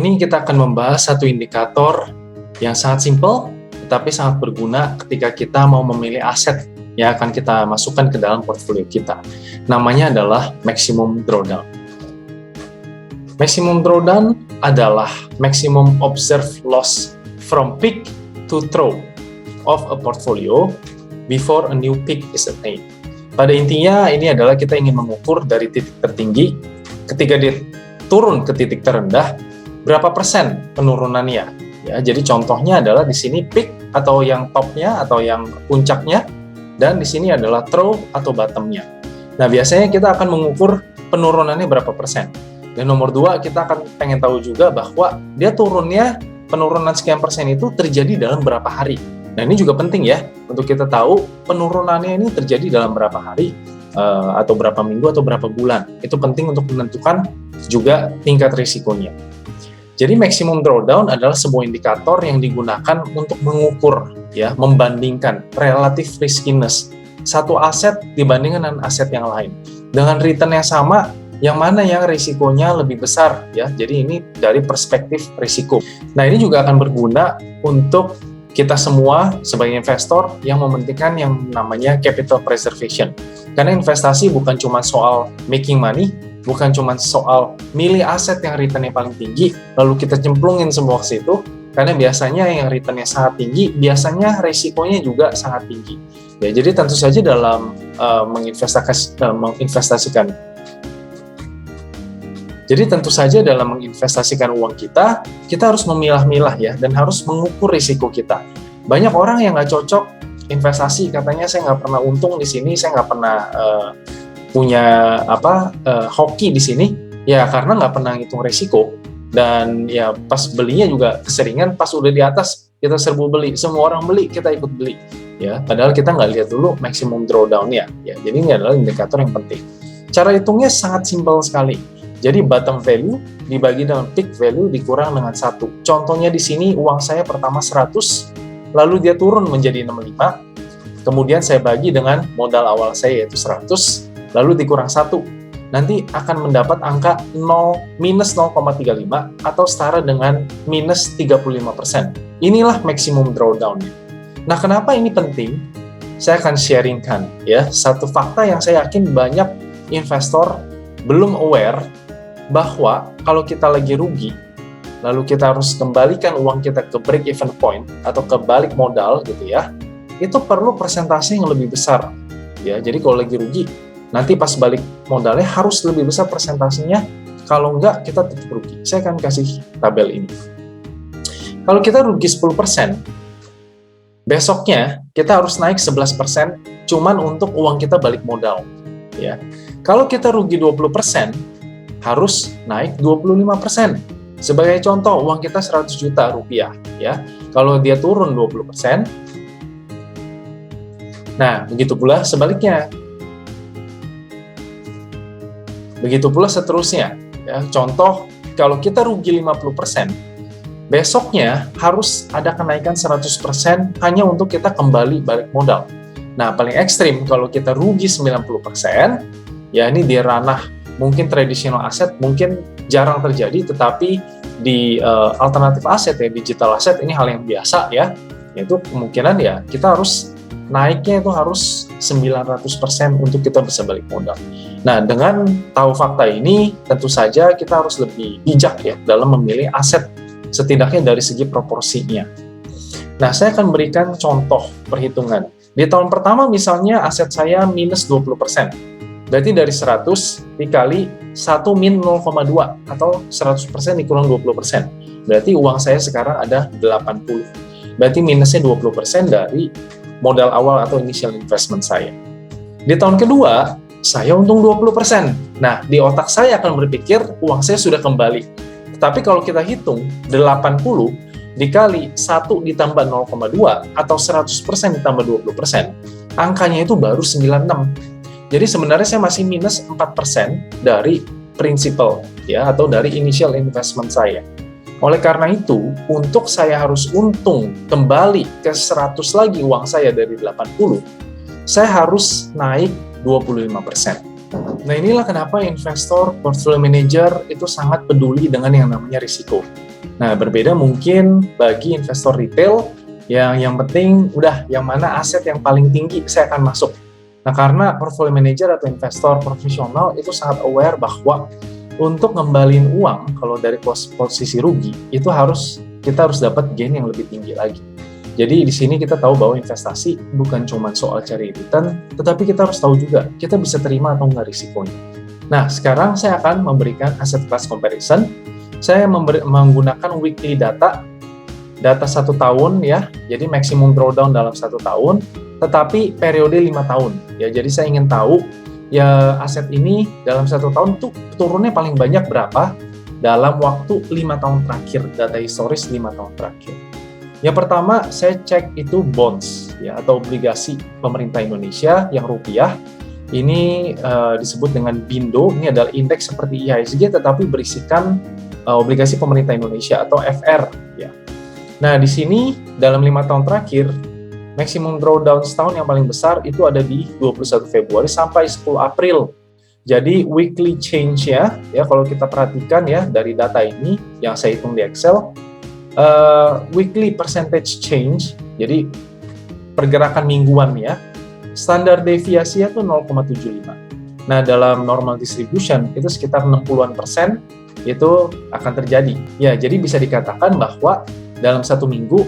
ini kita akan membahas satu indikator yang sangat simpel, tetapi sangat berguna ketika kita mau memilih aset yang akan kita masukkan ke dalam portfolio kita. Namanya adalah maximum drawdown. Maximum drawdown adalah maximum observed loss from peak to trough of a portfolio before a new peak is attained. Pada intinya ini adalah kita ingin mengukur dari titik tertinggi ketika dia turun ke titik terendah, berapa persen penurunannya. Ya, jadi contohnya adalah di sini peak atau yang topnya atau yang puncaknya, dan di sini adalah trough atau bottomnya. Nah, biasanya kita akan mengukur penurunannya berapa persen. Dan nomor 2, kita akan pengen tahu juga bahwa dia penurunan sekian persen itu terjadi dalam berapa hari. Nah, ini juga penting ya, untuk kita tahu penurunannya ini terjadi dalam berapa hari, atau berapa minggu, atau berapa bulan. Itu penting untuk menentukan juga tingkat risikonya. Jadi maximum drawdown adalah sebuah indikator yang digunakan untuk mengukur, ya, membandingkan relative riskiness satu aset dibandingkan dengan aset yang lain. Dengan return yang sama, yang mana yang risikonya lebih besar, ya. Jadi ini dari perspektif risiko. Nah, ini juga akan berguna untuk kita semua sebagai investor yang mementingkan yang namanya capital preservation. Karena investasi bukan cuma soal making money, bukan cuma soal milih aset yang return-nya paling tinggi, lalu kita cemplungin semua ke situ, karena biasanya yang return-nya sangat tinggi, biasanya resikonya juga sangat tinggi. Ya, jadi tentu saja dalam menginvestasikan uang kita harus memilah-milah ya, dan harus mengukur risiko kita. Banyak orang yang nggak cocok investasi, katanya saya nggak pernah untung di sini, saya nggak pernah punya hoki di sini, ya karena nggak pernah ngitung risiko, dan ya pas belinya juga keseringan pas udah di atas kita serbu beli, semua orang beli kita ikut beli, ya padahal kita nggak lihat dulu maximum drawdown-nya, ya jadi ini adalah indikator yang penting. Cara hitungnya sangat simpel sekali. Jadi bottom value dibagi dengan peak value dikurang dengan 1. Contohnya di sini uang saya pertama 100, lalu dia turun menjadi 65, kemudian saya bagi dengan modal awal saya yaitu 100, lalu dikurang 1, nanti akan mendapat angka minus 0,35 atau setara dengan minus 35%. Inilah maximum drawdown. Nah, kenapa ini penting? Saya akan sharingkan ya satu fakta yang saya yakin banyak investor belum aware, bahwa kalau kita lagi rugi, lalu kita harus kembalikan uang kita ke break even point atau ke balik modal gitu ya, itu perlu persentase yang lebih besar. Ya, jadi kalau lagi rugi, nanti pas balik modalnya harus lebih besar persentasenya, kalau enggak kita tetap rugi. Saya akan kasih tabel ini. Kalau kita rugi 10%, besoknya kita harus naik 11% cuman untuk uang kita balik modal. Ya. Kalau kita rugi 20%, harus naik 25%. Sebagai contoh, uang kita 100 juta rupiah. Ya. Kalau dia turun 20%, nah begitu pula sebaliknya. Begitu pula seterusnya. Ya, contoh, kalau kita rugi 50%, besoknya harus ada kenaikan 100% hanya untuk kita kembali balik modal. Nah, paling ekstrim kalau kita rugi 90%, ya ini di ranah mungkin traditional aset, mungkin jarang terjadi, tetapi di alternatif aset ya, digital aset, ini hal yang biasa ya, yaitu kemungkinan ya kita harus naiknya itu harus 900% untuk kita bisa balik modal. Nah, dengan tahu fakta ini, tentu saja kita harus lebih bijak ya dalam memilih aset, setidaknya dari segi proporsinya. Nah, saya akan berikan contoh perhitungan. Di tahun pertama misalnya aset saya minus 20%. Berarti dari 100 dikali 1 min 0,2 atau 100% dikurang 20%. Berarti uang saya sekarang ada 80. Berarti minusnya 20% dari modal awal atau initial investment saya. Di tahun kedua, saya untung 20%. Nah, di otak saya akan berpikir uang saya sudah kembali. Tapi kalau kita hitung 80 dikali 1 ditambah 0,2 atau 100% ditambah 20%, angkanya itu baru 96. Jadi sebenarnya saya masih minus 4% dari principal ya, atau dari initial investment saya. Oleh karena itu, untuk saya harus untung kembali ke 100 lagi uang saya dari 80, saya harus naik 25%. Nah, inilah kenapa investor, portfolio manager itu sangat peduli dengan yang namanya risiko. Nah, berbeda mungkin bagi investor retail yang penting udah yang mana aset yang paling tinggi saya akan masuk. Nah, karena portfolio manager atau investor profesional itu sangat aware bahwa untuk ngembaliin uang kalau dari posisi rugi itu kita harus dapat gain yang lebih tinggi lagi. Jadi di sini kita tahu bahwa investasi bukan cuma soal cari return, tetapi kita harus tahu juga kita bisa terima atau nggak risikonya. Nah, sekarang saya akan memberikan asset class comparison. Saya menggunakan weekly data 1 tahun ya, jadi maximum drawdown dalam 1 tahun, tetapi periode 5 tahun. Ya, jadi saya ingin tahu ya aset ini dalam 1 tahun tuh turunnya paling banyak berapa dalam waktu 5 tahun terakhir, data historis 5 tahun terakhir. Yang pertama, saya cek itu bonds ya atau obligasi pemerintah Indonesia yang rupiah. Ini disebut dengan BINDO. Ini adalah indeks seperti IHSG tetapi berisikan obligasi pemerintah Indonesia atau FR ya. Nah, di sini dalam 5 tahun terakhir maximum drawdown setahun yang paling besar itu ada di 21 Februari sampai 10 April. Jadi weekly change ya kalau kita perhatikan ya dari data ini yang saya hitung di Excel, weekly percentage change, jadi pergerakan mingguan ya, standar deviasinya tuh 0,75. Nah, dalam normal distribution itu sekitar 60-an% itu akan terjadi. Ya, jadi bisa dikatakan bahwa dalam 1 minggu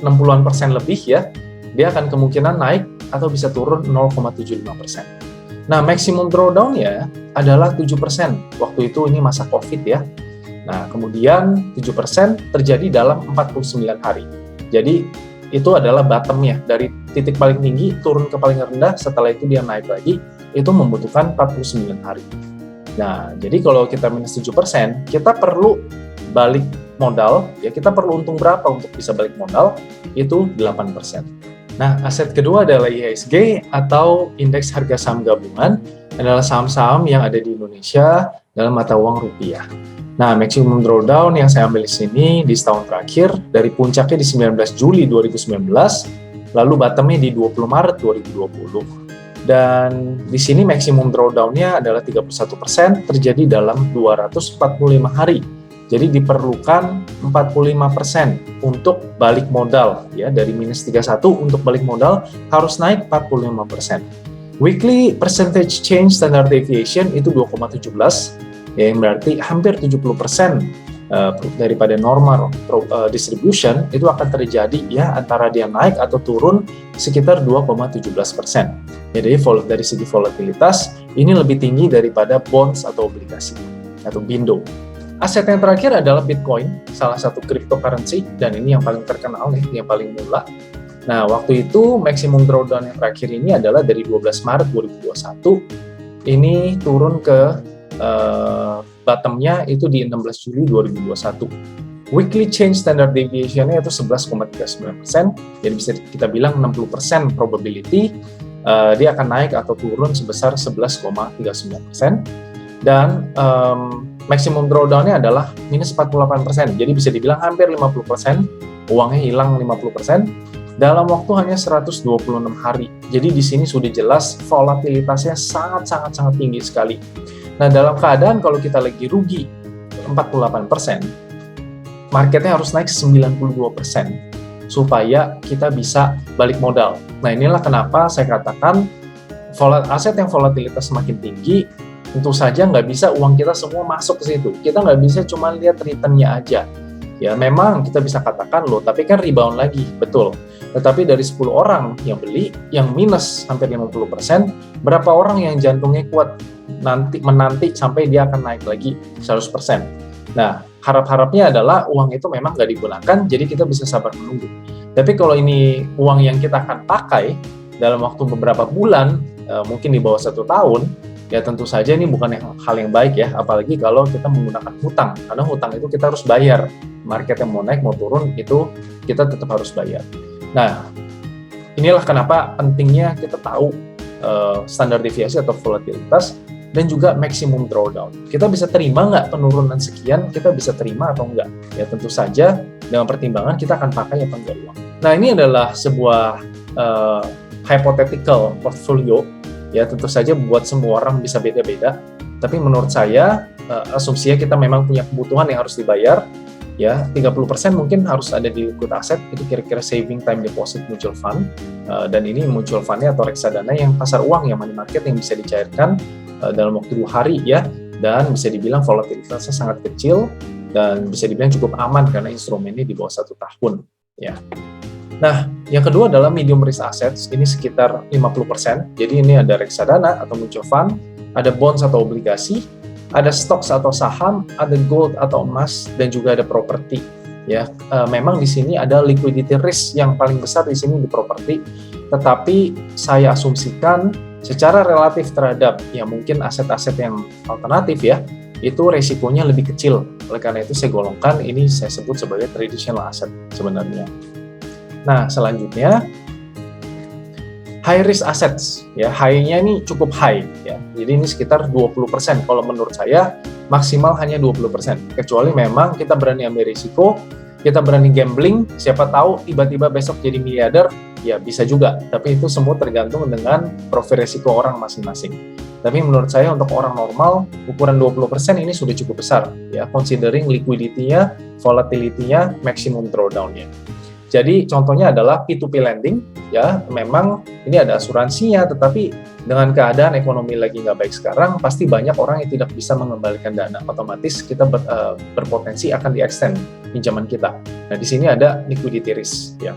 60-an% lebih ya, dia akan kemungkinan naik atau bisa turun 0,75%. Nah, maximum drawdown-nya adalah 7%. Waktu itu ini masa COVID ya. Nah, kemudian 7% terjadi dalam 49 hari. Jadi, itu adalah bottom-nya. Dari titik paling tinggi turun ke paling rendah, setelah itu dia naik lagi, itu membutuhkan 49 hari. Nah, jadi kalau kita minus 7%, kita perlu balik modal, ya kita perlu untung berapa untuk bisa balik modal? Itu 8%. Nah, aset kedua adalah IHSG atau Indeks Harga Saham Gabungan, adalah saham-saham yang ada di Indonesia dalam mata uang rupiah. Nah, maximum drawdown yang saya ambil di sini di setahun terakhir, dari puncaknya di 19 Juli 2019, lalu bottomnya di 20 Maret 2020. Dan di sini maximum drawdown-nya adalah 31%, terjadi dalam 245 hari. Jadi diperlukan 45% untuk balik modal, ya dari minus 31 untuk balik modal harus naik 45%. Weekly percentage change standard deviation itu 2,17, ya, yang berarti hampir 70% daripada normal distribution itu akan terjadi ya antara dia naik atau turun sekitar 2,17%. Jadi dari segi volatilitas ini lebih tinggi daripada bonds atau obligasi atau BINDO. Aset yang terakhir adalah Bitcoin, salah satu cryptocurrency dan ini yang paling terkenal nih, yang paling mula. Nah, waktu itu maximum drawdown yang terakhir ini adalah dari 12 Maret 2021 ini turun ke bottomnya itu di 16 Juli 2021. Weekly change standard deviation-nya itu 11,39%, jadi bisa kita bilang 60% probability dia akan naik atau turun sebesar 11,39%. Dan maximum drawdown-nya adalah minus 48%, jadi bisa dibilang hampir 50%, uangnya hilang 50%, dalam waktu hanya 126 hari. Jadi di sini sudah jelas volatilitasnya sangat tinggi sekali. Nah, dalam keadaan kalau kita lagi rugi 48%, marketnya harus naik 92% supaya kita bisa balik modal. Nah, inilah kenapa saya katakan aset yang volatilitas semakin tinggi, tentu saja nggak bisa uang kita semua masuk ke situ. Kita nggak bisa cuma lihat return-nya aja. Ya, memang kita bisa katakan loh, tapi kan rebound lagi, betul. Tetapi dari 10 orang yang beli, yang minus hampir 50%, berapa orang yang jantungnya kuat menanti sampai dia akan naik lagi 100%. Nah, harap-harapnya adalah uang itu memang nggak digunakan, jadi kita bisa sabar menunggu. Tapi kalau ini uang yang kita akan pakai dalam waktu beberapa bulan, mungkin di bawah 1 tahun, ya tentu saja ini bukan hal yang baik ya, apalagi kalau kita menggunakan hutang, karena hutang itu kita harus bayar. Market yang mau naik mau turun itu kita tetap harus bayar. Nah, inilah kenapa pentingnya kita tahu standar deviasi atau volatilitas dan juga maximum drawdown. Kita bisa terima nggak penurunan sekian, kita bisa terima atau enggak. Ya tentu saja dengan pertimbangan kita akan pakai apa enggak uang. Nah, ini adalah sebuah hypothetical portfolio. Ya tentu saja buat semua orang bisa beda-beda. Tapi menurut saya, asumsinya kita memang punya kebutuhan yang harus dibayar, ya 30% mungkin harus ada di liquid asset, itu kira-kira saving time deposit mutual fund, dan ini mutual fundnya atau reksadana yang pasar uang, yang money market yang bisa dicairkan dalam waktu 2 hari ya, dan bisa dibilang volatilitasnya sangat kecil, dan bisa dibilang cukup aman karena instrumennya di bawah 1 tahun ya. Nah, yang kedua adalah medium risk assets, ini sekitar 50%. Jadi ini ada reksadana atau mutual fund, ada bonds atau obligasi, ada stocks atau saham, ada gold atau emas, dan juga ada properti. Ya, memang di sini ada liquidity risk yang paling besar di sini di properti, tetapi saya asumsikan secara relatif terhadap ya mungkin aset-aset yang alternatif ya, itu resikonya lebih kecil. Oleh karena itu saya golongkan ini, saya sebut sebagai traditional asset sebenarnya. Nah, selanjutnya high risk assets ya, high-nya ini cukup high ya. Jadi ini sekitar 20%. Kalau menurut saya maksimal hanya 20%. Kecuali memang kita berani ambil risiko, kita berani gambling, siapa tahu tiba-tiba besok jadi miliarder, ya bisa juga. Tapi itu semua tergantung dengan profil risiko orang masing-masing. Tapi menurut saya untuk orang normal, ukuran 20% ini sudah cukup besar ya, considering liquidity-nya, volatility-nya, maximum drawdown-nya. Jadi contohnya adalah P2P lending, ya memang ini ada asuransinya, tetapi dengan keadaan ekonomi lagi nggak baik sekarang, pasti banyak orang yang tidak bisa mengembalikan dana. Otomatis kita berpotensi akan di-extend pinjaman kita. Nah di sini ada liquidity risk, ya.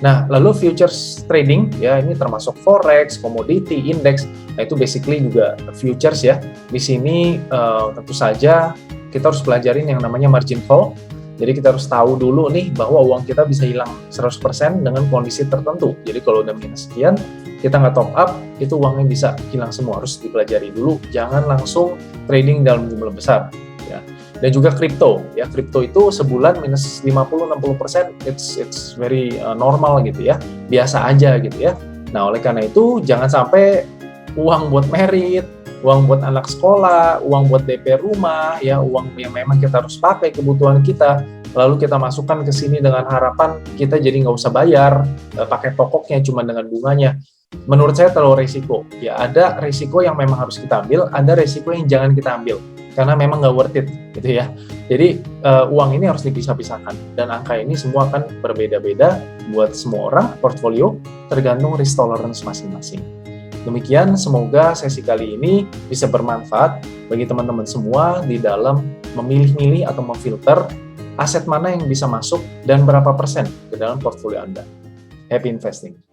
Nah lalu futures trading, ya ini termasuk forex, commodity, index. Nah itu basically juga futures ya. Di sini tentu saja kita harus pelajarin yang namanya margin call. Jadi kita harus tahu dulu nih bahwa uang kita bisa hilang 100% dengan kondisi tertentu. Jadi kalau udah minus sekian, kita nggak top up, itu uangnya bisa hilang semua. Harus dipelajari dulu, jangan langsung trading dalam jumlah besar. Ya. Dan juga kripto, ya kripto itu sebulan minus 50-60%, it's very normal gitu ya, biasa aja gitu ya. Nah oleh karena itu jangan sampai uang buat merit, uang buat anak sekolah, uang buat DP rumah, ya uang yang memang kita harus pakai kebutuhan kita, lalu kita masukkan ke sini dengan harapan kita jadi nggak usah bayar, pakai pokoknya cuma dengan bunganya. Menurut saya terlalu resiko. Ya ada resiko yang memang harus kita ambil, ada resiko yang jangan kita ambil karena memang nggak worth it, gitu ya. Jadi uang ini harus dipisah-pisahkan dan angka ini semua akan berbeda-beda buat semua orang portfolio tergantung risk tolerance masing-masing. Demikian, semoga sesi kali ini bisa bermanfaat bagi teman-teman semua di dalam memilih-milih atau memfilter aset mana yang bisa masuk dan berapa persen ke dalam portfolio Anda. Happy investing!